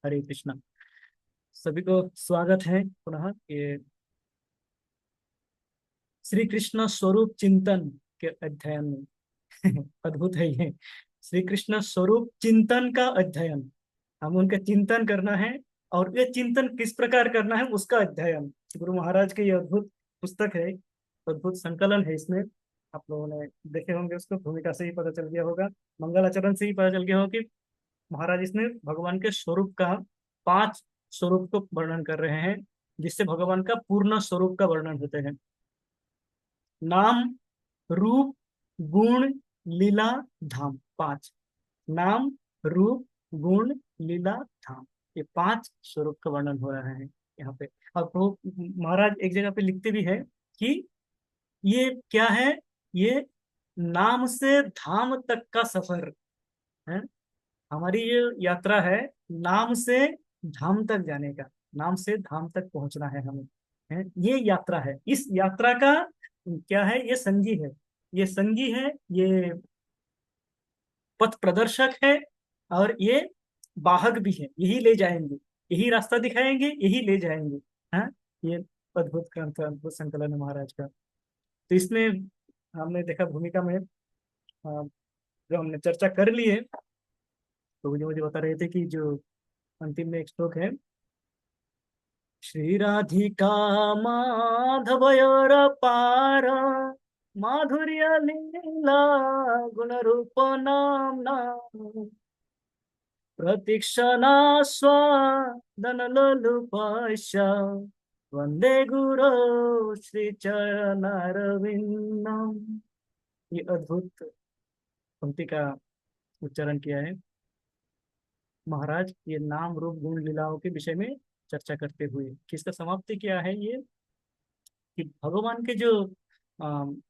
हरे कृष्णा। सभी को स्वागत है पुनः ये श्री कृष्ण स्वरूप चिंतन के अध्ययन में। अद्भुत है ये श्री कृष्ण स्वरूप चिंतन का अध्ययन। हम उनका चिंतन करना है और ये चिंतन किस प्रकार करना है उसका अध्ययन। गुरु महाराज की ये अद्भुत पुस्तक है, अद्भुत संकलन है। इसमें आप लोगों ने देखे होंगे, उसको भूमिका से ही पता चल गया होगा, मंगलाचरण से ही पता चल गया होगा कि महाराज इसमें भगवान के स्वरूप का 5 स्वरूप को वर्णन कर रहे हैं, जिससे भगवान का पूर्ण स्वरूप का वर्णन होते हैं। नाम, रूप, गुण, लीला, धाम। 5 नाम, रूप, गुण, लीला, धाम, ये 5 स्वरूप का वर्णन हो रहा है यहाँ पे। और महाराज एक जगह पे लिखते भी है कि ये क्या है, ये नाम से धाम तक का सफर है। हमारी ये यात्रा है नाम से धाम तक जाने का, नाम से धाम तक पहुंचना है हमें, है ये यात्रा है। इस यात्रा का क्या है, ये संगी है, ये संगी है, ये पथ प्रदर्शक है, और ये वाहक भी है। यही ले जाएंगे, यही रास्ता दिखाएंगे, यही ले जाएंगे। हाँ, ये अद्भुत ग्रंथ, अद्भुत संकलन है महाराज का। तो इसमें हमने देखा भूमिका में जो हमने चर्चा कर ली है, तो मुझे मुझे बता रहे थे कि जो अंतिम में एक श्लोक है, श्री राधिका माधवयोर पार माधुर्य लीला गुण रूप नामना प्रतीक्षणास्वादन लोलुपश्च वंदे गुरो श्री चरणारविंदम। ये अद्भुत पंक्ति का उच्चारण किया है महाराज, ये नाम रूप गुण लीलाओं के विषय में चर्चा करते हुए। किसका समाप्ति किया है ये, कि भगवान के जो अम,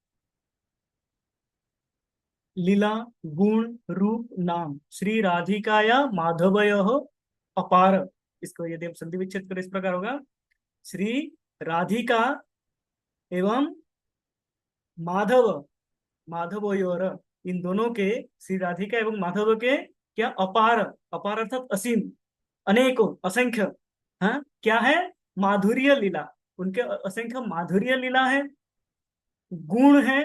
लीला, गुण, रूप, नाम, श्री राधिकाया माधवयो अपार। इसको यदि हम संधि विच्छेद करें इस प्रकार होगा, श्री राधिका एवं माधव, माधवयोर, इन दोनों के, श्री राधिका एवं माधव के क्या अपार, अपार अर्थात असीम, अनेकों, असंख्य, हाँ क्या है, माधुर्य लीला, उनके असंख्य माधुर्य लीला है, गुण है,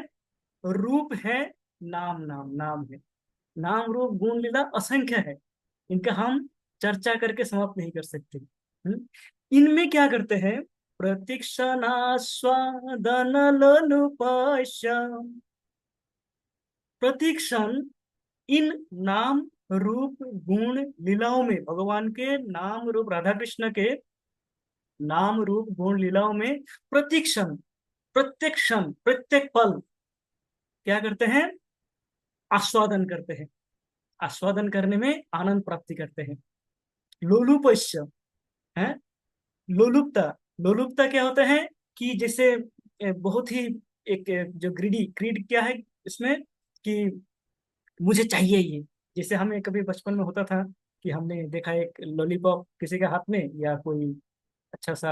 रूप है, नाम, नाम नाम है। नाम रूप गुण लीला असंख्य है, इनका हम चर्चा करके समाप्त नहीं कर सकते। इनमें क्या करते हैं, प्रतीक्षणास्वादन लोलुपश्च, प्रतीक्षण इन नाम रूप गुण लीलाओं में, भगवान के नाम रूप, राधा कृष्ण के नाम रूप गुण लीलाओं में प्रतीक्षण, प्रत्येक क्षण, प्रत्येक पल क्या करते हैं, आस्वादन करते हैं। आस्वादन करने में आनंद प्राप्ति करते हैं। लोलुपश्य है, लोलुपता, लोलुपता क्या होता है कि जैसे बहुत ही एक जो ग्रीडी, ग्रीड क्या है इसमें, कि मुझे चाहिए ये। जैसे हमें कभी बचपन में होता था कि हमने देखा एक लॉलीपॉप किसी के हाथ में, या कोई अच्छा सा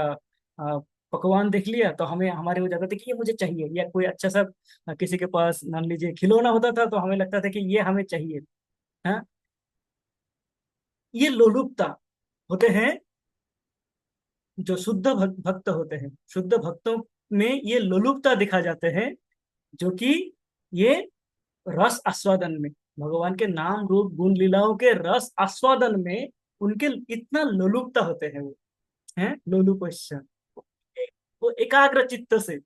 अ, पकवान देख लिया, तो हमें, हमारे हो जाता था कि ये मुझे चाहिए। या कोई अच्छा सा किसी के पास मान लीजिए खिलौना होता था, तो हमें लगता था कि ये हमें चाहिए। हाँ, ये लोलुपता होते हैं। जो शुद्ध भक्त होते हैं, शुद्ध भक्तों में ये लोलुपता दिखा जाते हैं, जो कि ये रस आस्वादन में, भगवान के नाम रूप गुण लीलाओं के रस आस्वादन में उनके इतना लोलुपता होते हैं वो, हैं लोलुपस्य, वो एकाग्र चित्त से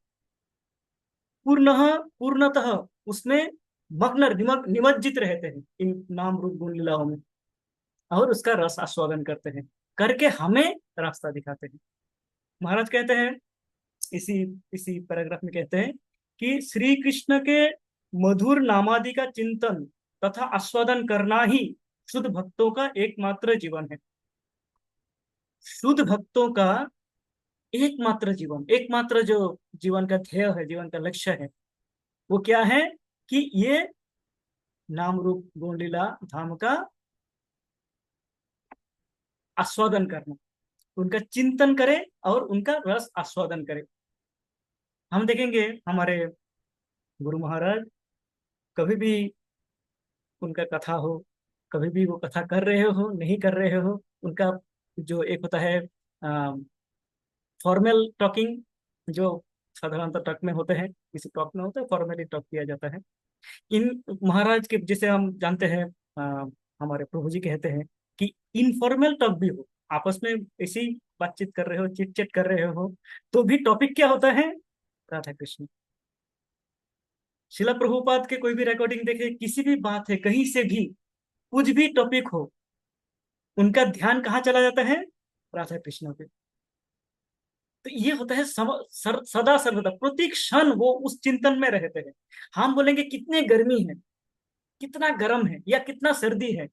पूर्ण, पूर्णतः उसमें मग्न, निमज्जित रहते हैं इन नाम रूप गुण लीलाओं में, और उसका रस आस्वादन करते हैं, करके हमें रास्ता दिखाते हैं। महाराज कहते हैं, इसी इसी पैराग्राफ में कहते हैं कि श्री कृष्ण के मधुर नामादि का चिंतन तथा आस्वादन करना ही शुद्ध भक्तों का एकमात्र जीवन है। शुद्ध भक्तों का एकमात्र जीवन, एकमात्र जो जीवन का ध्येय है, जीवन का लक्ष्य है, वो क्या है, कि ये नाम रूप गुण लीला धाम का आस्वादन करना, उनका चिंतन करे और उनका रस आस्वादन करे। हम देखेंगे हमारे गुरु महाराज, कभी भी उनका कथा हो, कभी भी वो कथा कर रहे हो नहीं कर रहे हो, उनका जो एक होता है फॉर्मल टॉकिंग, जो साधारणतः टॉक में होते हैं, किसी टॉक में होता है, फॉर्मली टॉक किया जाता है। इन महाराज के जिसे हम जानते हैं, हमारे प्रभु जी कहते हैं कि इनफॉर्मल टॉक भी हो, आपस में ऐसी बातचीत कर रहे हो, चिट चैट कर रहे हो, तो भी टॉपिक क्या होता है? राधा कृष्ण। शिला प्रभुपाद के कोई भी रिकॉर्डिंग देखे, किसी भी बात है, कहीं से भी कुछ भी टॉपिक हो, उनका ध्यान कहाँ चला जाता है? राधा कृष्ण पे। तो ये होता है सदा सर्वदा प्रति क्षण वो उस चिंतन में रहते हैं। हम बोलेंगे कितने गर्मी है, कितना गर्म है, या कितना सर्दी है,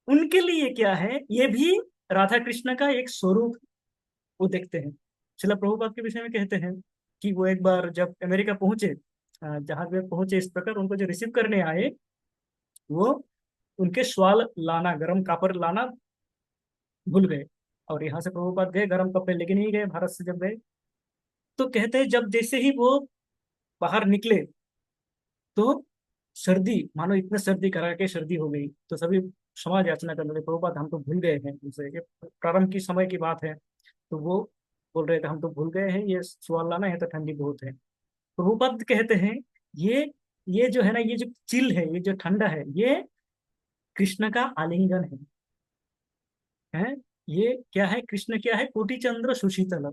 उनके लिए क्या है, ये भी राधा कृष्ण का एक स्वरूप वो देखते हैं। शिला प्रभुपाद के विषय में कहते हैं कि वो एक बार जब अमेरिका पहुंचे, जहाज में पहुंचे, इस प्रकार उनको जो रिसीव करने आए, वो उनके श्वाल लाना, गर्म कापड़ लाना भूल गए। और यहाँ से प्रभुपाद गए, गर्म कपड़े लेके नहीं गए भारत से जब गए। तो कहते हैं जब जैसे ही वो बाहर निकले, तो सर्दी, मानो इतने सर्दी करा के सर्दी हो गई, तो सभी क्षमा याचना करने लगे, प्रभुपाद हम तो भूल गए हैं उनसे, ये प्रारंभ की समय की बात है। तो वो बोल रहे थे हम तो भूल गए हैं, ये सवाल लाना है, तो ठंडी बहुत है। प्रभुपाद कहते हैं ये ये जो है ना, ये जो चिल है, ये जो ठंडा है, ये कृष्ण का आलिंगन है। ये क्या है? कृष्ण क्या है? कोटि चंद्र सुशीतल,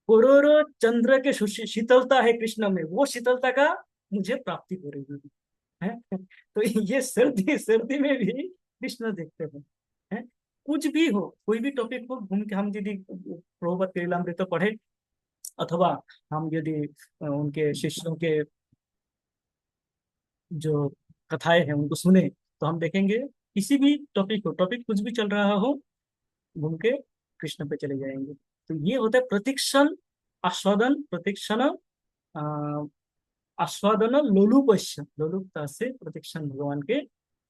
करोड़ों चंद्र के शीतलता है कृष्ण में, वो शीतलता का मुझे प्राप्ति हो रही है। तो ये सर्दी सर्दी में भी कृष्ण देखते हैं। है? कुछ भी हो, कोई भी टॉपिक हो, घूम के हम यदि प्रभुपद के लीलामृत तो पढ़े, अथवा हम यदि उनके शिष्यों के जो कथाएं हैं उनको सुने, तो हम देखेंगे किसी भी टॉपिक हो, टॉपिक कुछ भी चल रहा हो, घूम के कृष्ण पे चले जाएंगे। तो ये होता है प्रतिक्षण आस्वादन, प्रतिक्षण आस्वादन लोलुपस्य, लोलुपता से प्रतिक्षण भगवान के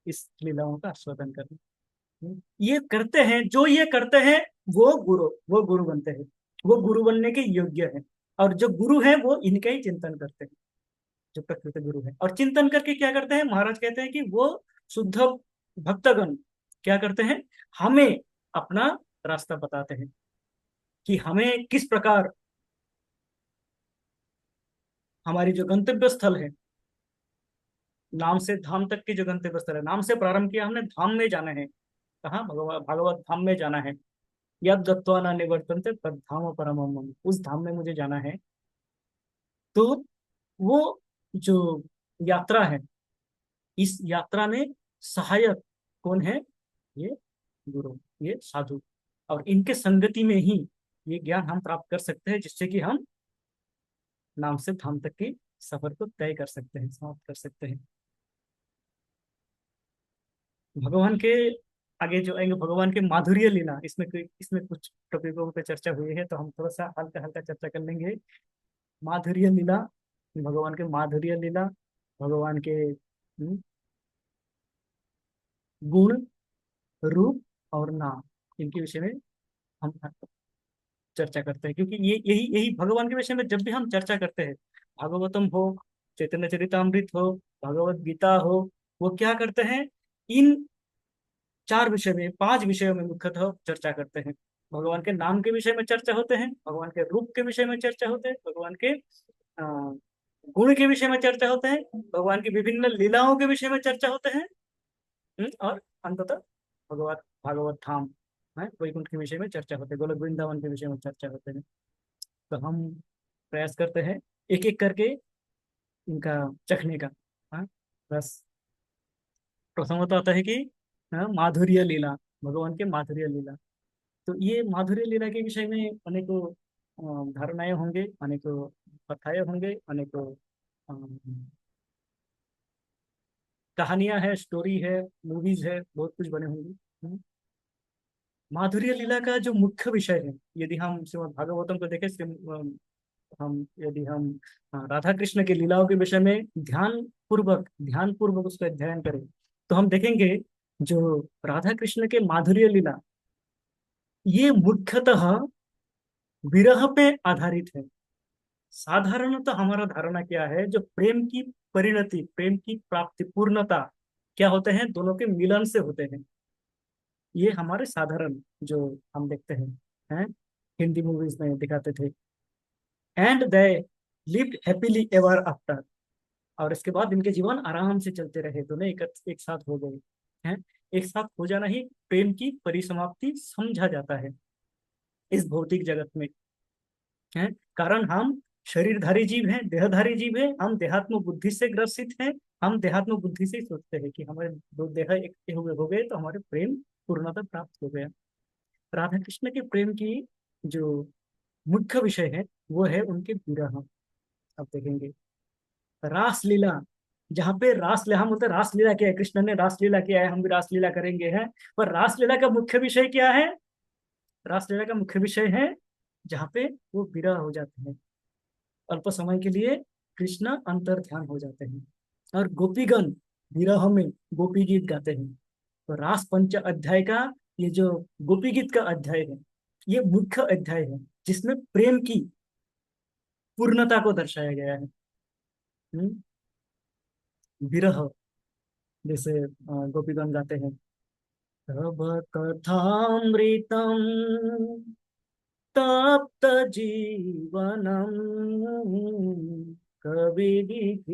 इस लीलाओं का आस्वादन करना। ये करते हैं, जो ये करते हैं, वो गुरु बनते हैं, वो गुरु बनने के योग्य है। और जो गुरु है वो इनका ही चिंतन करते हैं, जो प्रकृत गुरु है। और चिंतन करके क्या करते हैं? महाराज कहते हैं कि वो शुद्ध भक्तगण क्या करते हैं? हमें अपना रास्ता बताते हैं, कि हमें किस प्रकार हमारी जो गंतव्य स्थल है, नाम से धाम तक की जो गंतव्य स्थल है, नाम से प्रारंभ किया हमने, धाम में जाना है। कहाँ? भगवत भागवत धाम में जाना है। यद गत्वा न निवर्तन्ते तद धाम परमम मम, उस धाम में मुझे जाना है। तो वो जो यात्रा है, इस यात्रा में सहायक कौन है? ये गुरु, ये साधु। और इनके संगति में ही ये ज्ञान हम प्राप्त कर सकते हैं, जिससे कि हम नाम से धाम तक की सफर को तय कर सकते हैं, समाप्त कर सकते हैं। भगवान के आगे जो आएंगे, भगवान के माधुर्य लीला, इसमें कुछ टॉपिकों पे चर्चा हुई है, तो हम थोड़ा सा हल्का हल्का चर्चा कर लेंगे। माधुर्य लीला, भगवान के माधुर्य लीला, भगवान के गुण, रूप और नाम, इनके विषय में हम चर्चा करते हैं। क्योंकि ये यही यही भगवान के विषय में जब भी हम चर्चा करते हैं, भागवतम हो, चैतन्य चरितामृत हो, भगवत गीता हो, वो क्या करते हैं? इन चार विषय में, पांच विषयों में मुख्यतः चर्चा करते हैं। भगवान के नाम के विषय में चर्चा होते हैं, भगवान के रूप के विषय में चर्चा होते हैं, भगवान के गुण के विषय में चर्चा होते हैं, भगवान की विभिन्न लीलाओं के विषय में चर्चा होते हैं। और अंततः भगवत भागवत धाम है, वैकुंठ के विषय में चर्चा होते हैं, गोलोक वृंदावन के विषय में चर्चा होते हैं। तो हम प्रयास करते हैं एक एक करके इनका चखने का। हाँ, बस प्रथमतः आता है कि माधुर्य लीला, भगवान के माधुर्य लीला। तो ये माधुर्य लीला के विषय में अनेकों धारणाएं होंगे, अनेकों कथाएं होंगे, अनेकों कहानियां है, स्टोरी है, मूवीज है, बहुत कुछ बने होंगे। माधुर्य लीला का जो मुख्य विषय है, यदि हम श्रीमद् भागवतम को देखें, हम यदि हम राधा कृष्ण के लीलाओं के विषय में ध्यान पूर्वक उसका अध्ययन करें, तो हम देखेंगे जो राधा कृष्ण के माधुर्य लीला, ये मुख्यतः विरह पे आधारित है। साधारणतः हमारा धारणा क्या है, जो प्रेम की परिणति, प्रेम की प्राप्ति, पूर्णता क्या होते हैं? दोनों के मिलन से होते हैं। ये हमारे साधारण जो हम देखते हैं हिंदी मूवीज में दिखाते थे। And they lived happily ever after. और इसके बाद इनके जीवन आराम से चलते रहे, दोनों एक साथ हो गए हैं। एक साथ हो जाना ही प्रेम की परिसमाप्ति समझा जाता है इस भौतिक जगत में। है कारण हम शरीरधारी जीव हैं, देहधारी जीव हैं, हम देहात्म बुद्धि से ग्रसित हैं। हम देहात्म बुद्धि से ही सोचते हैं कि हमारे दो देह एक हो गए तो हमारे प्रेम पूर्णता प्राप्त हो गया। राधा कृष्ण के प्रेम की जो मुख्य विषय है वो है उनके विरह। अब देखेंगे रासलीला, जहाँ पे रासलीला, हम बोलते हैं रासलीला किया है, कृष्ण ने रासलीला किया है, हम भी रासलीला करेंगे हैं। पर रासलीला का मुख्य विषय क्या है? रासलीला का मुख्य विषय है जहाँ पे वो विरह हो जाते हैं, अल्प समय के लिए कृष्ण अंतर ध्यान हो जाते हैं। और गोपीगण विरह में गोपी गीत गाते हैं। तो रास पंच अध्याय का ये जो गोपी गीत का अध्याय है, ये मुख्य अध्याय है जिसमें प्रेम की पूर्णता को दर्शाया गया है। विरह, जैसे गोपीगण गाते हैं, तब कथामृतम तप्त जीवनम कविभिरीडितम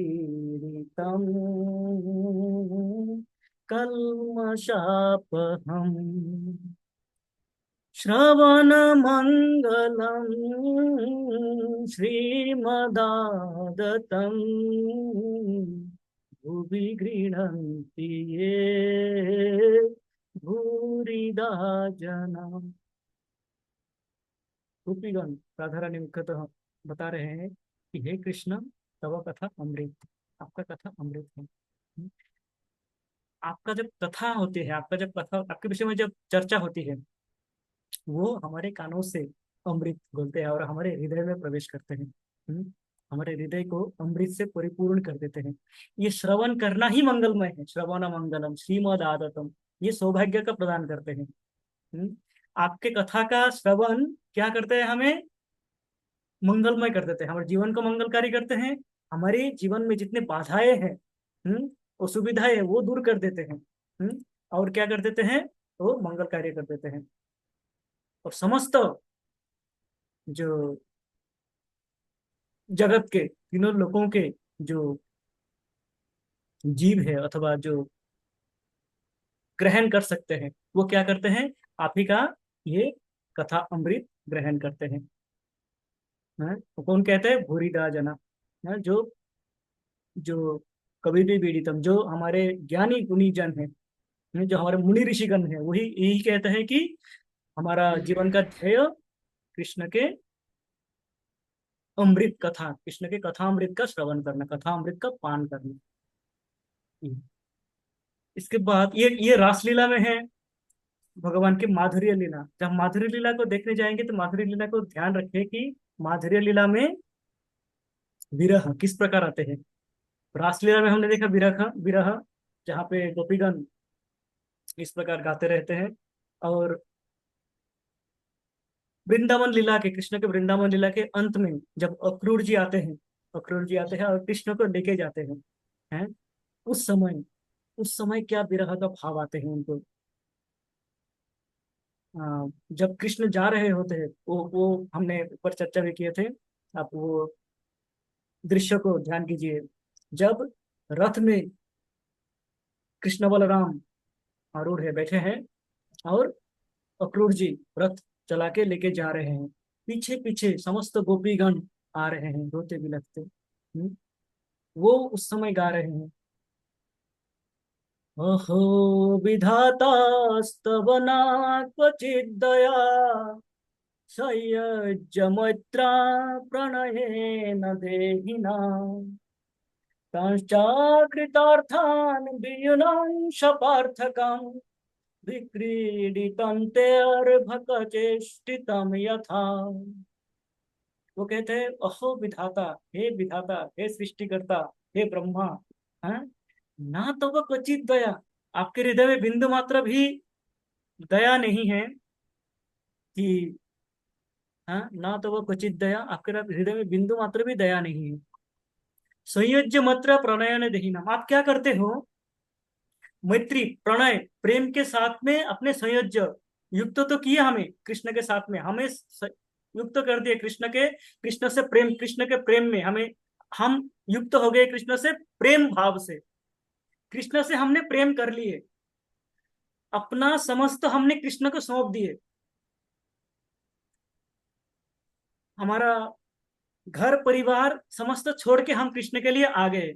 कल्मषापहम श्रवण मंगलम श्रीमदादतम भुवि गृह्णन्ति ये भूरिदा जना। गोपीगण राधा रानी मुख्यतः बता रहे हैं कि हे कृष्ण, तव कथा अमृत, आपका कथा अमृत है। आपका जब कथा होती है, आपका जब कथा, आपके विषय में जब चर्चा होती है, वो हमारे कानों से अमृत घुलते हैं और हमारे हृदय में प्रवेश करते हैं। हमारे हृदय को अमृत से परिपूर्ण कर देते हैं। ये श्रवण करना ही मंगलमय है। श्रवण मंगलम श्रीमद आदतम, ये सौभाग्य का प्रदान करते हैं। आपके कथा का श्रवण क्या करते हैं? हमें मंगलमय कर देते हैं, हमारे जीवन को मंगलकारी करते हैं। हमारे जीवन में जितने बाधाएं हैं, असुविधाएं हैं, वो दूर कर देते हैं। और क्या कर देते हैं? वो मंगल कार्य कर देते हैं। और समस्त जो जगत के तीनों लोगों के जो जीव है अथवा जो ग्रहण कर सकते हैं, वो क्या करते हैं? आप ही का ये कथा अमृत ग्रहण करते हैं। तो कौन कहते हैं? भूरिदा जना। जो जो कभी भी पीड़ितम, जो हमारे ज्ञानी गुणी जन है, जो हमारे मुनि ऋषिगण है, वही यही कहते हैं कि हमारा जीवन का ध्येय कृष्ण के अमृत कथा, कृष्ण के कथामृत का श्रवण करना, कथामृत का पान करना। इसके बाद ये रासलीला में है भगवान की माधुर्य लीला। जब माधुर्य लीला को देखने जाएंगे तो माधुर्य लीला को ध्यान रखें कि माधुर्य लीला में विरह किस प्रकार आते हैं। रासलीला में हमने देखा विरह विरह, जहाँ पे गोपीगण इस प्रकार गाते रहते हैं। और वृंदावन लीला के, कृष्ण के वृंदावन लीला के अंत में जब अक्रूर जी आते हैं, अक्रूर जी आते हैं और कृष्ण को लेके जाते हैं, उस समय, उस समय क्या विरह का भाव आते हैं उनको। जब कृष्ण जा रहे होते हैं, वो हमने ऊपर चर्चा भी किए थे, आप वो दृश्य को ध्यान कीजिए। जब रथ में कृष्ण बलराम आरूढ़ है, बैठे हैं, और अक्रूर जी रथ चला के लेके जा रहे हैं, पीछे पीछे समस्त गोपीगण आ रहे हैं रोते बिलखते। वो उस समय गा रहे हैं, अहो विधातास्तव क्वचित् दया संयज्य मैत्रा प्रणयेन देहिना तंश्चाकृतार्थान् वियुनं शपार्थकम् विक्रीडितं ते अर्भकचेष्टितं यथा। वो कहते हैं, अहो विधाता, हे विधाता, हे सृष्टिकर्ता, हे ब्रह्मा, हाँ, ना तो वह क्वचित दया, आपके हृदय में बिंदु मात्र भी दया नहीं है कि, हाँ, ना तो वह क्वचित दया, आपके हृदय में बिंदु मात्र भी दया नहीं है। संयोज्य मात्र प्रणयन देहिनम, आप क्या करते हो? मैत्री, प्रणय, प्रेम के साथ में अपने संयोज्य युक्त तो किया हमें कृष्ण के साथ में, हमें युक्त कर दिए कृष्ण के, कृष्ण से प्रेम, कृष्ण के प्रेम में हमें, हम युक्त हो गए कृष्ण से प्रेम भाव से, कृष्ण से हमने प्रेम कर लिए, अपना समस्त हमने कृष्ण को सौंप दिए, हमारा घर परिवार समस्त छोड़ के हम कृष्ण के लिए आ गए,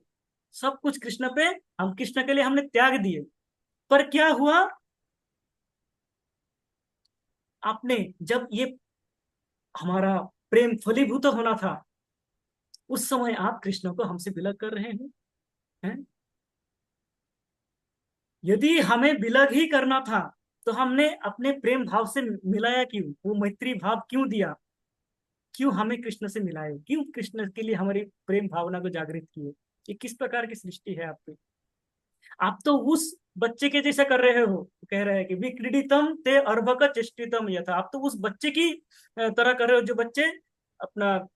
सब कुछ कृष्ण पे, हम कृष्ण के लिए हमने त्याग दिए। पर क्या हुआ, आपने जब ये हमारा प्रेम फलीभूत होना था, उस समय आप कृष्ण को हमसे विलग कर रहे हैं? यदि हमें विलग ही करना था तो हमने अपने प्रेम भाव से मिलाया क्यों, वो मैत्री भाव क्यों दिया, क्यों हमें कृष्ण से मिलाए, क्यों कृष्ण के लिए हमारी प्रेम भावना को जागृत किए? ये किस प्रकार की सृष्टि है आपकी? आप तो उस बच्चे के जैसा कर रहे हो, कह रहे हैं कि विक्रीडितम ते अर्भक चेष्टितम यथा, आप तो उस बच्चे की तरह कर रहे हो, जो बच्चे अपना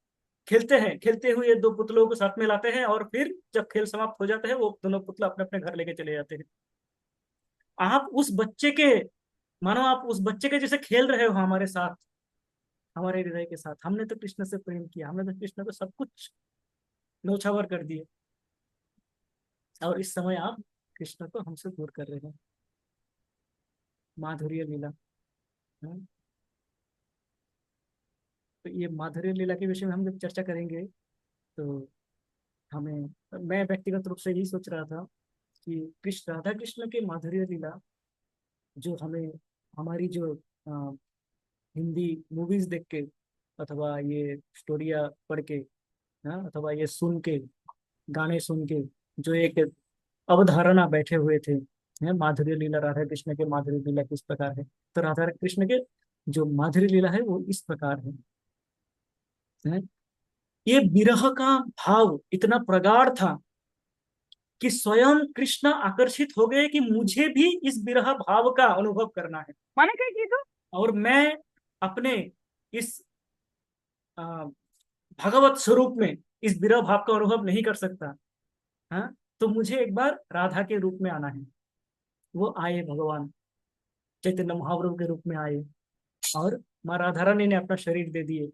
खेलते हैं, खेलते हुए दो पुतलों को साथ में लाते हैं और फिर जब खेल समाप्त हो जाता है वो दोनों पुतला अपने अपने घर लेके चले जाते हैं। आप उस बच्चे के, मानो आप उस बच्चे के जैसे खेल रहे हो हमारे साथ, हमारे हृदय के साथ। हमने तो कृष्ण से प्रेम किया, हमने तो कृष्ण को सब कुछ न्यौछावर कर दिए, और इस समय आप कृष्ण को हमसे दूर कर रहे हैं। माधुर्य लीला। हम्म, तो ये माधुर्य लीला के विषय में हम जब चर्चा करेंगे तो हमें, मैं व्यक्तिगत रूप से यही सोच रहा था कि कृष्ण, राधा कृष्ण के माधुर्य लीला जो हमें, हमारी जो हिंदी मूवीज देख के अथवा ये स्टोरिया पढ़ के, हाँ, अथवा ये सुन के, गाने सुन के जो एक अवधारणा बैठे हुए थे, है माधुर्य लीला, राधा कृष्ण के माधुर्य लीला किस प्रकार है, तो राधा कृष्ण के जो माधुर्य लीला है वो इस प्रकार है? ये विरह का भाव इतना प्रगाढ़ था कि स्वयं कृष्ण आकर्षित हो गए कि मुझे भी इस विरह भाव का अनुभव करना है, माने क्या की तो, और मैं अपने इस आ, भगवत स्वरूप में इस विरह भाव का अनुभव नहीं कर सकता। हाँ, तो मुझे एक बार राधा के रूप में आना है। वो आए, भगवान चैतन्य महाप्रभु के रूप में आए, और माँ राधा रानी ने अपना शरीर दे दिए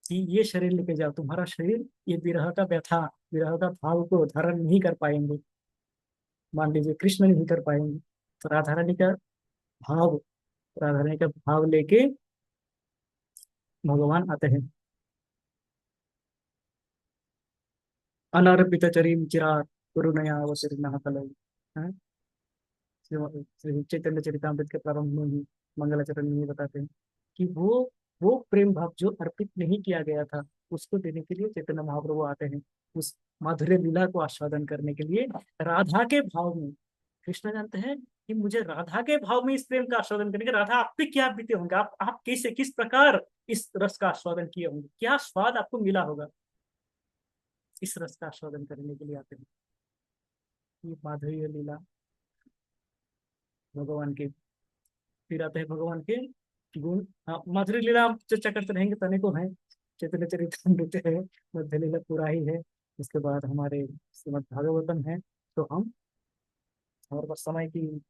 कि ये शरीर लेके जाओ, तुम्हारा शरीर ये विरह का व्यथा, विरह का भाव को धारण नहीं कर पाएंगे, मान लीजिए कृष्ण नहीं कर पाएंगे, तो राधा रानी का भाव, राधा रानी का भाव लेके भगवान आते हैं। अनर्पित चरीम चिरार करुणया अवसरिणः कलौ, हैं? श्री चैतन्य चरितामृत के प्रारंभ में ही मंगलाचरण में ही बताते हैं कि वो प्रेम भाव जो अर्पित नहीं किया गया था, उसको देने के लिए चैतन्य महाप्रभु आते हैं, उस माधुर्य लीला को आस्वादन करने के लिए राधा के भाव में। कृष्ण जानते हैं कि मुझे राधा के भाव में इस प्रेम का आस्वादन करने के, राधा आप पे क्या बीते होंगे, आप कैसे, किस प्रकार इस रस का आस्वादन किए होंगे, क्या स्वाद आपको मिला होगा, इस रस का आस्वादन करने के लिए आते हैं। ये माधुर्य लीला भगवान के। फिर आते हैं भगवान के गुण। हाँ, माधुरी लीला हम चर्चा करते रहेंगे, तने को है, चैतन्य चरितामृत है, मध्य लीला पूरा ही है, उसके बाद हमारे श्रीमद् भागवतम है। तो हम, हमारे पास समय की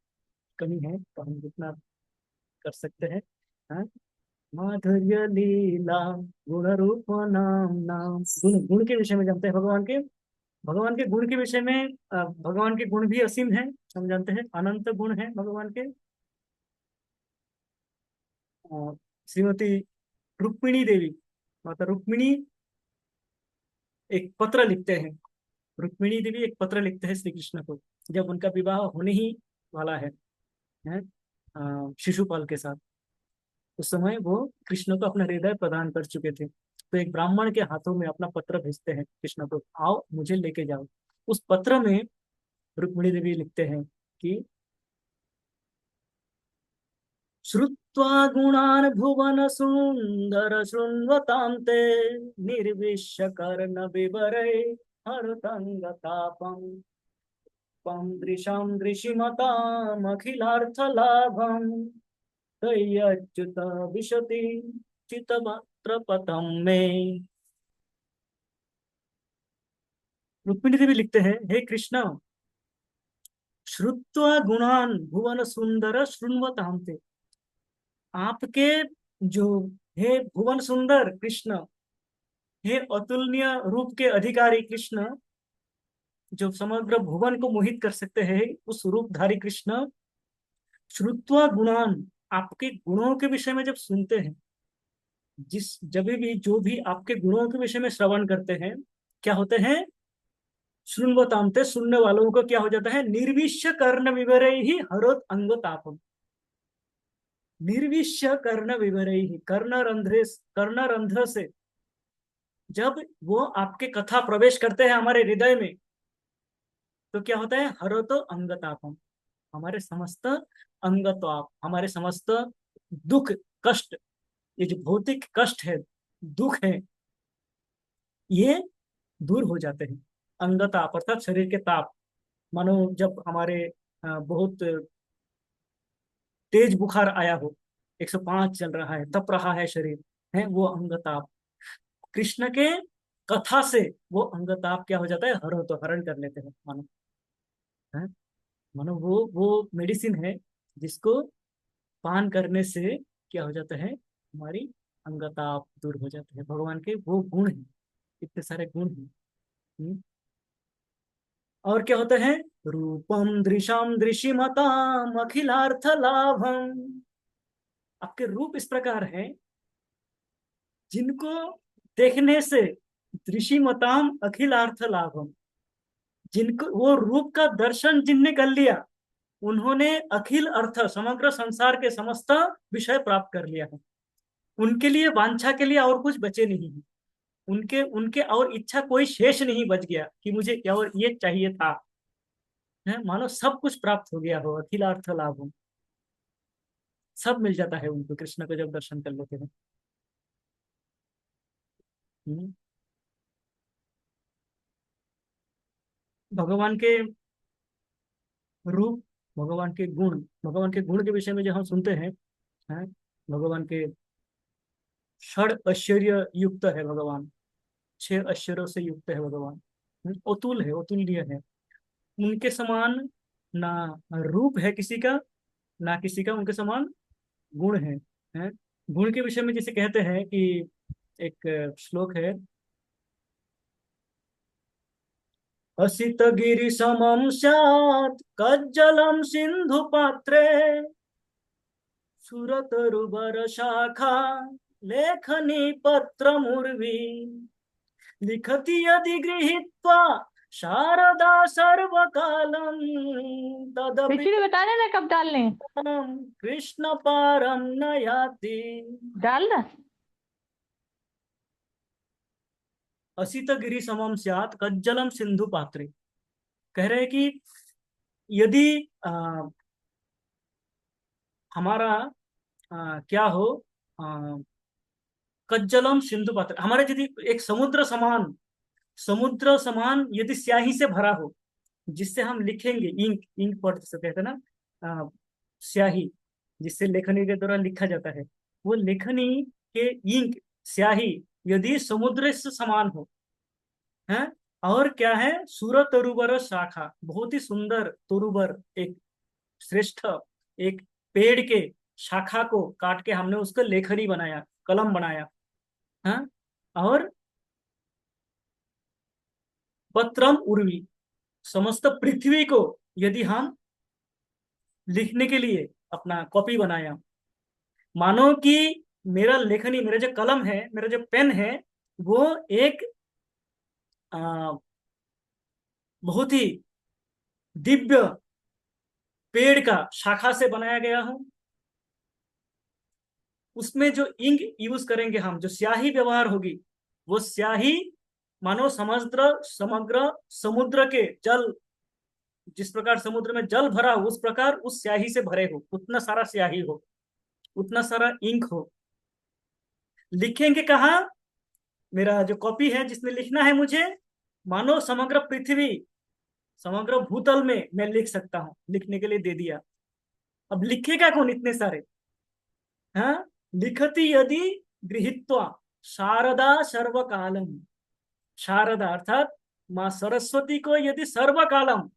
कमी है तो हम जितना कर सकते हैं। हाँ? माधुर्य लीला गुण रूप नाम नाम, गुण, गुण के विषय में जानते हैं भगवान के, भगवान के गुण के विषय में। भगवान के गुण भी असीम है, हम जानते हैं, अनंत गुण है भगवान के। अ, श्रीमती रुक्मिणी देवी, माता रुक्मिणी एक पत्र लिखते हैं, रुक्मिणी देवी एक पत्र लिखते हैं श्री कृष्ण को, जब उनका विवाह होने ही वाला है शिशुपाल के साथ। उस समय वो कृष्ण को अपना हृदय प्रदान कर चुके थे, तो एक ब्राह्मण के हाथों में अपना पत्र भेजते हैं कृष्ण को, आओ मुझे लेके जाओ। उस पत्र में रुक्मिणी देवी लिखते हैं कि श्रुत्वा गुणान् भुवन सुंदर शृण्वतां ते, निर्विश्य कर्ण विवरै हरतंगतापम्, त्वं दृशं दृशिमतामखिलार्थलाभं, तय्यच्युत विशति चितमात्र पतम में। रुक्मिणी देवी लिखते हैं, हे कृष्ण, श्रुत्वा गुणान भुवन सुंदर शृण्वतां ते। आपके जो हे भुवन सुंदर कृष्ण, हे अतुलनीय रूप के अधिकारी कृष्ण, जो समग्र भुवन को मोहित कर सकते हैं, उस रूपधारी कृष्ण, श्रुत्वा गुणान, आपके गुणों के विषय में जब सुनते हैं, जब भी जो भी आपके गुणों के विषय में श्रवण करते हैं, क्या होते हैं? शृण्वतांते, सुनने वालों को क्या हो जाता है? निर्विश्य कर्ण विवरे ही हरोत अंग तापम। निर्विश्य कर्ण विवरे ही, कर्ण रंध्र से जब वो आपके कथा प्रवेश करते हैं हमारे हृदय में, तो क्या होता है? हरोतो अंग तापम, हमारे समस्त अंग ताप, हमारे समस्त दुख कष्ट, ये जो भौतिक कष्ट है, दुख है, ये दूर हो जाते हैं। अंग ताप अर्थात शरीर के ताप। मानो जब हमारे बहुत तेज बुखार आया हो, 105 चल रहा है, तप रहा है शरीर, है वो अंग ताप। कृष्ण के कथा से वो अंग ताप क्या हो जाता है? हरो, तो हरण कर लेते हैं मानो। है मानो वो मेडिसिन है जिसको पान करने से क्या हो जाता है? हमारी अंग ताप दूर हो जाते हैं। भगवान के वो गुण हैं, इतने सारे गुण हैं। हम्म। और क्या होते हैं? रूपम दृशाम दृशिमताम अखिलार्थ लाभम। आपके रूप इस प्रकार है जिनको देखने से दृशिमताम अखिलार्थ लाभम, जिनको वो रूप का दर्शन जिनने कर लिया, उन्होंने अखिल अर्थ, समग्र संसार के समस्त विषय प्राप्त कर लिया है। उनके लिए वांछा के लिए और कुछ बचे नहीं है। उनके उनके और इच्छा कोई शेष नहीं बच गया कि मुझे और ये चाहिए था। है मानो सब कुछ प्राप्त हो गया हो, अखिलार्थ लाभ हो, सब मिल जाता है उनको कृष्ण को जब दर्शन कर लेते हैं। हम्म। भगवान के रूप, भगवान के गुण, भगवान के गुण के विषय में जो हम सुनते हैं, हैं, भगवान के षड ऐश्वर्य युक्त है भगवान, 6 ऐश्वर्यों से युक्त है भगवान। अतुल है, अतुल्य है। उनके समान ना रूप है किसी का, ना किसी का उनके समान गुण है? गुण के विषय में जैसे कहते हैं कि एक श्लोक है, असित गिरि समम स्यात् कज्जलम सिंधु पात्रे सुरतरुबर शाखा लेखनी पत्र मुर्वी लिखति यदि गृहीत्वा शारदा सर्वकालम तदपि खिचड़ी बता देना कब डालने हैं। कृष्ण पारम न याति। डाल ना। असित गिरि समम स्यात् कज्जलम सिंधु पात्रे। कह रहे हैं कि यदि हमारा क्या हो, आ, कज्जलम सिंधु पात्र, हमारे यदि एक समुद्र समान यदि स्याही से भरा हो, जिससे हम लिखेंगे, इंक, इंक पॉट जिसे कहते हैं ना, स्याही, जिससे लेखनी के द्वारा लिखा जाता है, वो लेखनी के इंक, स्याही यदि समुद्र से समान हो, है, और क्या है, सूर तरुबर शाखा, बहुत ही सुंदर तरुबर, एक श्रेष्ठ, एक पेड़ के शाखा को काट के हमने उसको लेखनी बनाया, कलम बनाया। हाँ, और पत्रम उर्वी, समस्त पृथ्वी को यदि हम लिखने के लिए अपना कॉपी बनाया, मानो कि मेरा लेखनी, मेरा जो कलम है, मेरा जो पेन है, वो एक आ, बहुत ही दिव्य पेड़ का शाखा से बनाया गया हूं। उसमें जो इंक यूज करेंगे हम, जो स्याही व्यवहार होगी, वो स्याही मानो समग्र समग्र समुद्र के जल, जिस प्रकार समुद्र में जल भरा हो उस प्रकार उस स्याही से भरे हो, उतना सारा स्याही हो, उतना सारा इंक हो। लिखेंगे कहाँ? मेरा जो कॉपी है जिसमें लिखना है मुझे, मानो समग्र पृथ्वी, समग्र भूतल में मैं लिख सकता हूँ, लिखने के लिए दे दिया। अब लिखेगा कौन इतने सारे? हाँ, लिखती यदि गृहीत्वा शारदा सर्वकालम। शारदा अर्थात माँ सरस्वती को यदि सर्वकालम,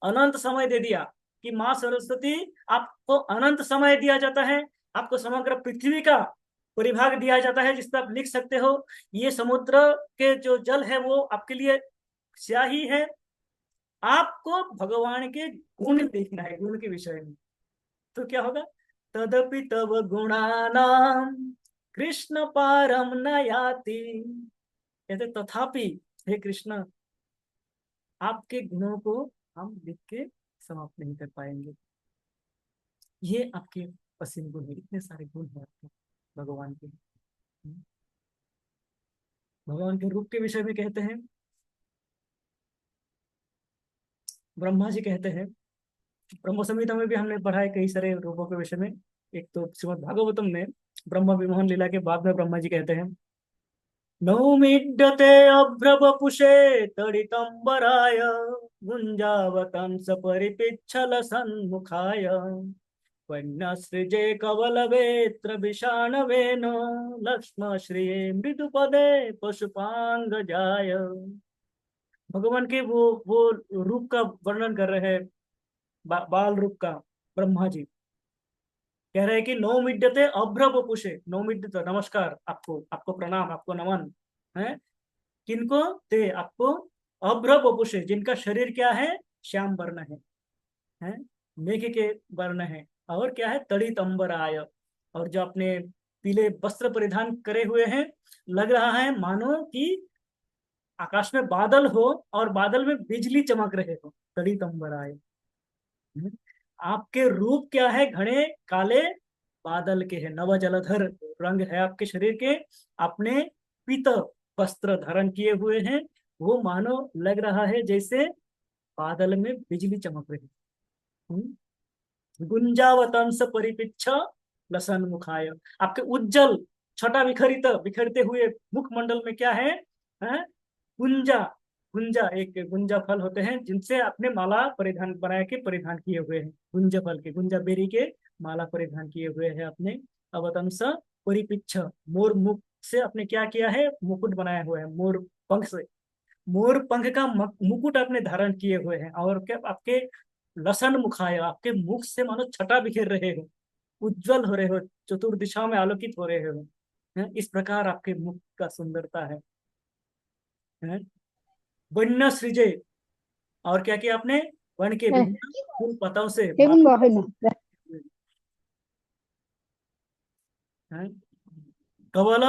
अनंत समय दे दिया कि माँ सरस्वती आपको अनंत समय दिया जाता है, आपको समग्र पृथ्वी का परिभाग दिया जाता है जिसपे आप लिख सकते हो। ये समुद्र के जो जल है वो आपके लिए स्याही है। आपको भगवान के गुण देखना है, गुण के विषय में। तो क्या होगा, तदपि तव गुणानाम कृष्ण पारम न याति। कहते तथापि हे कृष्ण, आपके गुणों को हम लिख के समाप्त नहीं कर पाएंगे। ये आपके असीम गुण है, इतने सारे गुण है आपके भगवान के। भगवान के रूप के विषय में कहते हैं, ब्रह्मा जी कहते हैं, ब्रह्म संहिता में भी हमने पढ़ा है कई सारे रूपों के विषय में। एक तो श्रीमद् भागवतम में ब्रह्मा विमोहन लीला के बाद में ब्रह्मा जी कहते हैं, नौमिड्यते अभ्रवपुषे तडितंबराय गुंजावतं सपरिपिच्छल सन्मुखाय वन्यसृजे कवलवेत्र विषाणवेन लक्ष्म श्रिये मृदुपदे पशुपांगजाय। भगवान के वो रूप का वर्णन कर रहे हैं, बाल रूप का। ब्रह्मा जी कह रहे हैं कि नौमिड्यते अभ्रवपुषे, नौमिड्यते नमस्कार आपको, आपको प्रणाम, आपको नमन है। किनको, ते आपको, अभ्र बपुषे जिनका शरीर क्या है, श्याम वर्ण है, मेघ के वर्ण है, और क्या है, तड़ित अंबर आय, और जो अपने पीले वस्त्र परिधान करे हुए हैं, लग रहा है मानो कि आकाश में बादल हो और बादल में बिजली चमक रहे हो, तड़ित अंबर आय। आपके रूप क्या है, घने काले बादल के हैं, नव जलधर रंग है आपके शरीर के, अपने पीत वस्त्र धारण किए हुए हैं, वो मानो लग रहा है जैसे बादल में बिजली चमक रही। गुंजावतंस परिपिच्छ लसन मुखाय, आपके उज्जवल छटा विखरित बिखरते हुए मुखमंडल में क्या है? गुंजा, गुंजा एक गुंजा फल होते हैं जिनसे आपने माला परिधान बना के परिधान किए हुए हैं, गुंजा फल के, गुंजा बेरी के माला परिधान किए हुए हैं आपने। अवतंस परिपिच्छ, मोर मुख से आपने क्या किया है, मुकुट बनाया हुआ है, मोर पंख से, मोर पंख का मुकुट आपने धारण किए हुए हैं, और क्या आपके लसन मुखाय, आपके मुख से मानो छटा बिखेर रहे हो, उज्जवल हो रहे हो, चतुर्दिशा में आलोकित हो रहे हो, इस प्रकार आपके मुख का सुंदरता है? वन्य सृजे, और क्या किया आपने, वन के 네, विभिन्न फूल पतों से 대군 뭐 했노? 네. कवल,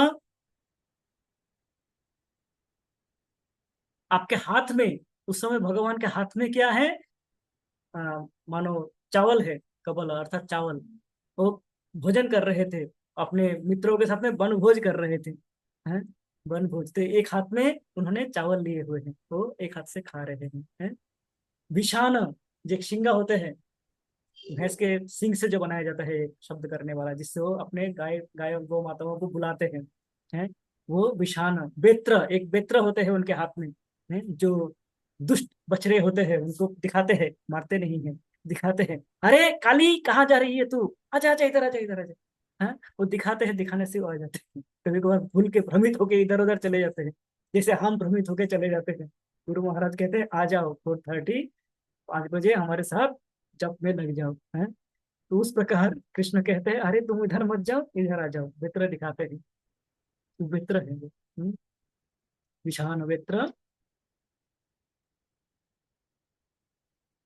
आपके हाथ में, उस समय भगवान के हाथ में क्या है, मानो चावल है, कबल अर्थात चावल। वो भोजन कर रहे थे, अपने मित्रों के साथ में वन भोज कर रहे थे, हैं? वन भोज, तो एक हाथ में उन्होंने चावल लिए हुए हैं, तो एक हाथ से खा रहे हैं? विषान, जो शिंगा होते हैं, भैंस के सिंग से जो बनाया जाता है एक शब्द करने वाला, जिससे वो अपने गाय गाय गौ माताओं को बुलाते हैं? वो विषान, बेत्र, एक बेत्र होते हैं उनके हाथ में, जो दुष्ट बछड़े होते हैं उनको दिखाते हैं, मारते नहीं है, दिखाते हैं, अरे काली कहाँ जा रही है तू, आजा आजा इधर आजा इधर आजा। वो दिखाते हैं, दिखाने से वो आ जाते हैं, कभी कभार भूल के भ्रमित होके इधर उधर चले जाते हैं, जैसे हम भ्रमित होके चले जाते हैं। गुरु महाराज कहते हैं आ जाओ 4:30, 5 बजे हमारे साथ जप में लग जाओ, है? तो उस प्रकार कृष्ण कहते हैं अरे तुम इधर मत जाओ, इधर आ जाओ, मित्र दिखाते हैं, तो मित्र है वो। विषाण मित्र,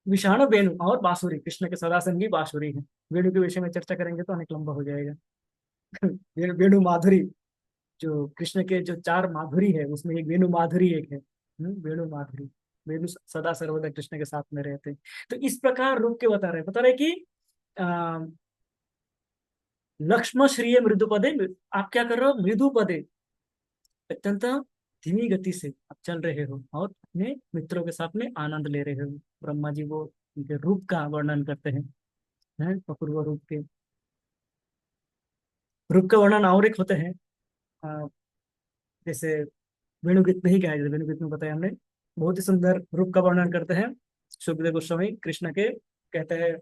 विषाणु वेणु और बांसुरी, कृष्ण के सदा संगी बांसुरी है। वेणु के विषय में चर्चा करेंगे तो अनेक लंबा हो जाएगा। वेणु, वेणु माधुरी, जो कृष्ण के जो 4 माधुरी है उसमें एक वेणु माधुरी एक है, वेणु माधुरी, वेणु सदा सर्वदा कृष्ण के साथ में रहते हैं। तो इस प्रकार रूप के बता रहे कि आ, लक्ष्म श्रिय मृदुपदे, आप क्या कर रहे हो, मृदुपदे, अत्यंत धीमी गति से आप चल रहे हो और अपने मित्रों के साथ में आनंद ले रहे हो। ब्रह्मा जी वो उनके रूप का वर्णन करते हैं? अपूर्व रूप के, रूप का वर्णन और एक होते हैं, अ, जैसे वेणुगीत में ही कहा जाता है, वेणुगीत में बताया हमने, बहुत ही सुंदर रूप का वर्णन करते हैं सुखदेव गोस्वामी कृष्ण के। कहते हैं,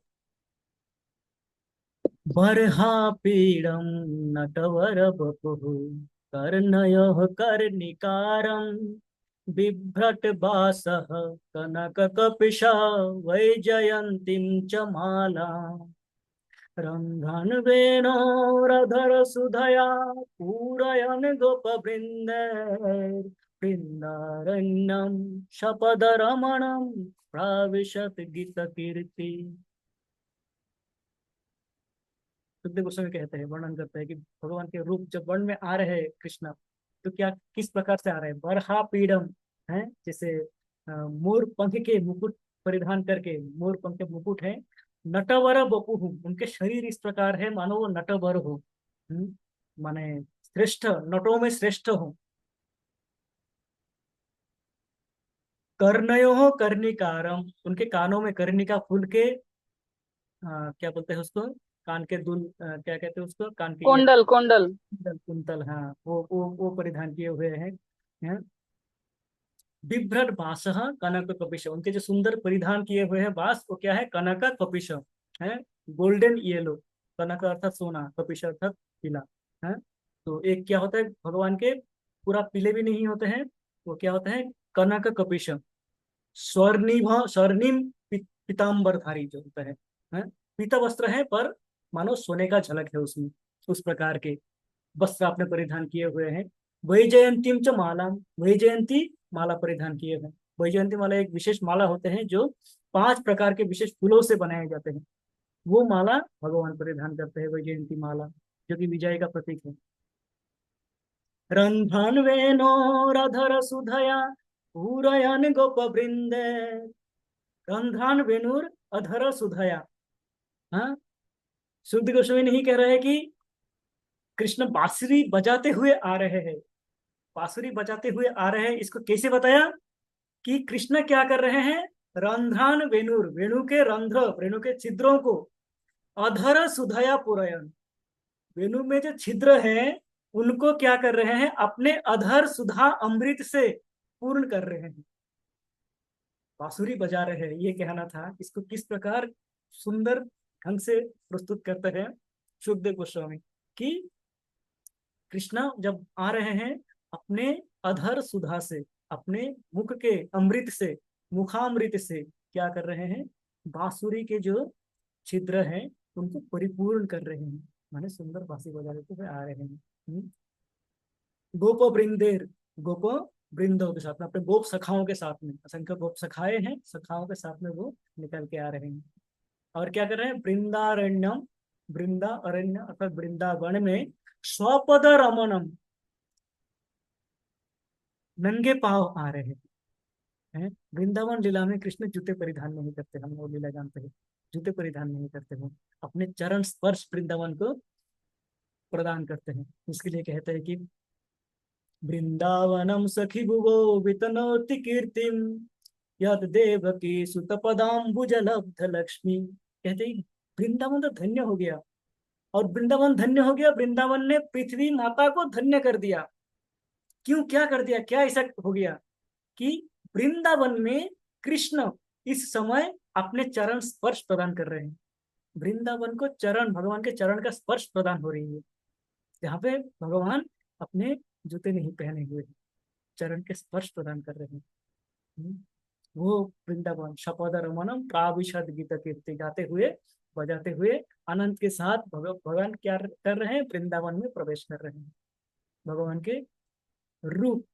बर्हा पीड़म नटवर बपुः कर्णयोः कर्णिकारम् बिभ्रट बासः कनक कपिशा वैजयन्तीं च माला रंधन वेणोरधर सुधया पूरयन् गोपवृन्द वृन्दारण्यं शपदरमणं प्राविशत गीतकीर्ति। सुखदेव गोस्वामी कहते हैं, वर्णन करते हैं कि भगवान के रूप जब वन में आ रहे हैं कृष्ण, तो क्या किस प्रकार से आ रहे हैं। बरहा पीडम है, जैसे मोर पंख के मुकुट परिधान करके, मोर पंख के मुकुट है। नटवर बपु, उनके शरीर इस प्रकार है मानो वो नटवर हो, माने श्रेष्ठ, नटों में श्रेष्ठ हो। कर्णयो कर्णिकारम, उनके कानों में कर्णिका फूल के क्या बोलते हैं उसको, कान के दुल, क्या कहते हैं उसको, कान के ये कुंडल कुंडल। कुंतल, कुंतल, हाँ, वो परिधान किए हुए हैं। बिभ्रट बासः कनक कपिश, उनके जो सुंदर परिधान किए हुए हैं बास, वो क्या है, कनक कपिश है, गोल्डन येलो। कनक अर्थात सोना, कपिश अर्थात पीला है। तो एक क्या होता है भगवान के, पूरा पीले भी नहीं होते हैं, वो क्या होता है, कनक कपिश। स्वर्णिम स्वर्णिम पीताम्बरधारी जो होता है, पीता वस्त्र है पर मानो सोने का झलक है उसमें, उस प्रकार के वस्त्र आपने परिधान किए हुए हैं। वैजयंतीम च माला, वैजयंती माला परिधान किए हुए हैं। वैजयंती माला एक विशेष माला होते हैं जो 5 प्रकार के विशेष फूलों से बनाए जाते हैं, वो माला भगवान परिधान करते हैं, वैजयंती माला, जो कि विजय का प्रतीक है। रंधन वेणोरधर सुधया पूरयन गोप वृंद, रंध्रान वेणुर अधर सुधया। हाँ, शुद्ध गोस्वामी नहीं कह रहे कि कृष्ण बांसुरी बजाते हुए आ रहे हैं, बांसुरी बजाते हुए आ रहे हैं। इसको कैसे बताया कि कृष्ण क्या कर रहे हैं, रंध्रान वेणुर, वेणु के रंध्र, वेणु के छिद्रों को, अधर सुधया पूरयन, वेणु में जो छिद्र है उनको क्या कर रहे हैं, अपने अधर सुधा अमृत से पूर्ण कर रहे हैं, बांसुरी बजा रहे हैं। ये कहना था। इसको किस प्रकार सुंदर ढंग से प्रस्तुत करते हैं सुखदेव गोस्वामी कि कृष्णा जब आ रहे हैं अपने अधर सुधा से, अपने मुख के अमृत से, मुखामृत से क्या कर रहे हैं, बांसुरी के जो छिद्र हैं उनको परिपूर्ण कर रहे हैं, माने सुंदर बांसुरी बजा लेते हुए आ रहे हैं। गोप वृंदेर, गोप वृंदों के साथ में, अपने गोप सखाओं के साथ में, असंख्य गोप सखाए हैं, सखाओं के साथ में वो निकल के आ रहे हैं। और क्या कर रहे हैं, वृंदारण्यम, वृंदा अरण्य अर्थात वृंदावन में स्वपद रमणम, नंगे पांव आ रहे हैं। वृंदावन लीला में कृष्ण जूते परिधान नहीं करते, हम वो लीला जानते हैं, जूते परिधान नहीं करते हैं, अपने चरण स्पर्श वृंदावन को प्रदान करते हैं। इसके लिए कहते हैं कि वृंदावनम सखी भुवो वितनोति कीर्तिम, यद देवकी सुतपदाम्बुज लब्ध लक्ष्मी। कहते हैं वृंदावन तो धन्य हो गया, और वृंदावन धन्य हो गया, वृंदावन ने पृथ्वी माता को धन्य कर दिया। क्यों, क्या कर दिया, क्या ऐसा हो गया कि वृंदावन में कृष्ण इस समय अपने चरण स्पर्श प्रदान कर रहे हैं। वृंदावन को चरण, भगवान के चरण का स्पर्श प्रदान हो रही है, जहाँ पे भगवान अपने जूते नहीं पहने हुए, चरण के स्पर्श प्रदान कर रहे हैं। हम्म, वो वृंदावन शपथ रमनम प्राविशद गीत कीर्ति, गाते हुए बजाते हुए आनंद के साथ भगवान क्या कर रहे हैं, वृंदावन में प्रवेश कर रहे हैं। भगवान के रूप,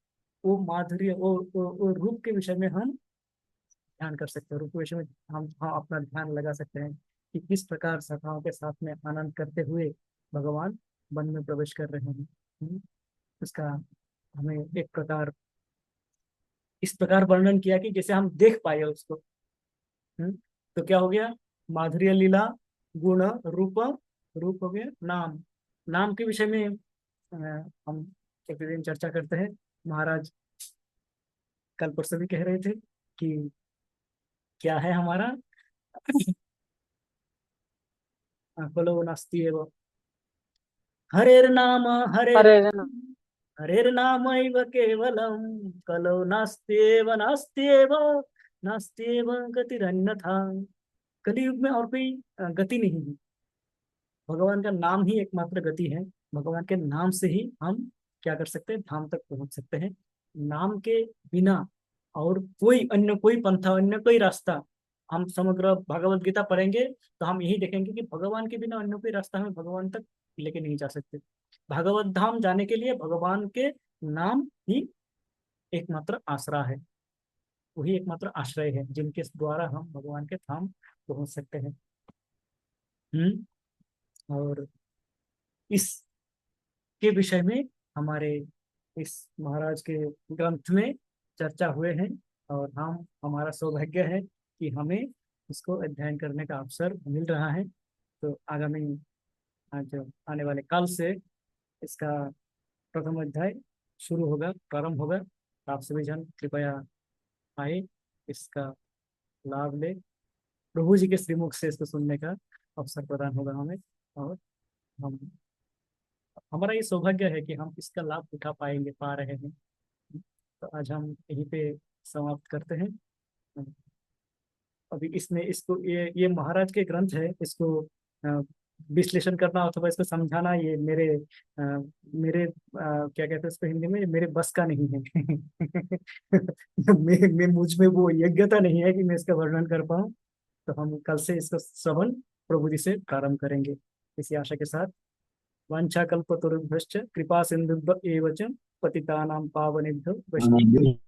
वो माधुर्य, वो रूप के विषय में हम ध्यान कर सकते हैं, रूप के विषय में हम अपना ध्यान लगा सकते हैं कि किस प्रकार सखाओं के साथ में आनंद करते हुए भगवान वन में प्रवेश कर रहे हैं। उसका हमें एक प्रकार, इस प्रकार वर्णन किया कि जैसे हम देख पाए उसको। तो क्या हो गया, माधुर्य लीला, गुण, रूप, रूप हो गया, नाम, नाम के विषय में हम एक दिन चर्चा करते हैं। महाराज कल परसों भी कह रहे थे कि क्या है हमारा कलो नास्ति एव हरेर नाम, हरेर हरे राम। हरेर नाम केवलम, कलो नास्त्येव नास्त्येव नास्त्येव गतिरन्यथा। कलयुग में और कोई गति नहीं है, भगवान का नाम ही एकमात्र गति है। भगवान के नाम से ही हम क्या कर सकते हैं, धाम तक पहुंच सकते हैं। नाम के बिना और कोई अन्य कोई पंथा, अन्य कोई रास्ता, हम समग्र भगवत गीता पढ़ेंगे तो हम यही देखेंगे कि भगवान के बिना अन्य कोई रास्ता हमें भगवान तक लेके नहीं जा सकते। भगवत धाम जाने के लिए भगवान के नाम ही एकमात्र आसरा है, वही एकमात्र आश्रय है जिनके द्वारा हम भगवान के धाम पहुंच सकते हैं। और इसके विषय में हमारे इस महाराज के ग्रंथ में चर्चा हुए हैं, और हम हमारा सौभाग्य है कि हमें इसको अध्ययन करने का अवसर मिल रहा है। तो आगामी आज आने वाले कल से इसका प्रथम अध्याय शुरू होगा, प्रारंभ होगा। तो आप सभी जन कृपया आए, इसका लाभ ले, प्रभु जी के श्रीमुख से इसको सुनने का अवसर प्रदान होगा हमें। और हम, हमारा ये सौभाग्य है कि हम इसका लाभ उठा पाएंगे, पा रहे हैं। तो आज हम यहीं पे समाप्त करते हैं। अभी इसमें इसको ये महाराज के ग्रंथ है, इसको विश्लेषण करना अथवा इसको समझाना ये मेरे क्या कहते हैं इसको हिंदी में, मेरे बस का नहीं है। मुझ में वो योग्यता नहीं है कि मैं इसका वर्णन कर पाऊँ। तो हम कल से इसका श्रवण प्रभु जी से प्रारंभ करेंगे, इसी आशा के साथ। वाञ्छाकल्पतरुभ्यश्च कृपा सिन्धुभ्य एव च पतितानां पावनेभ्यो वैष्णव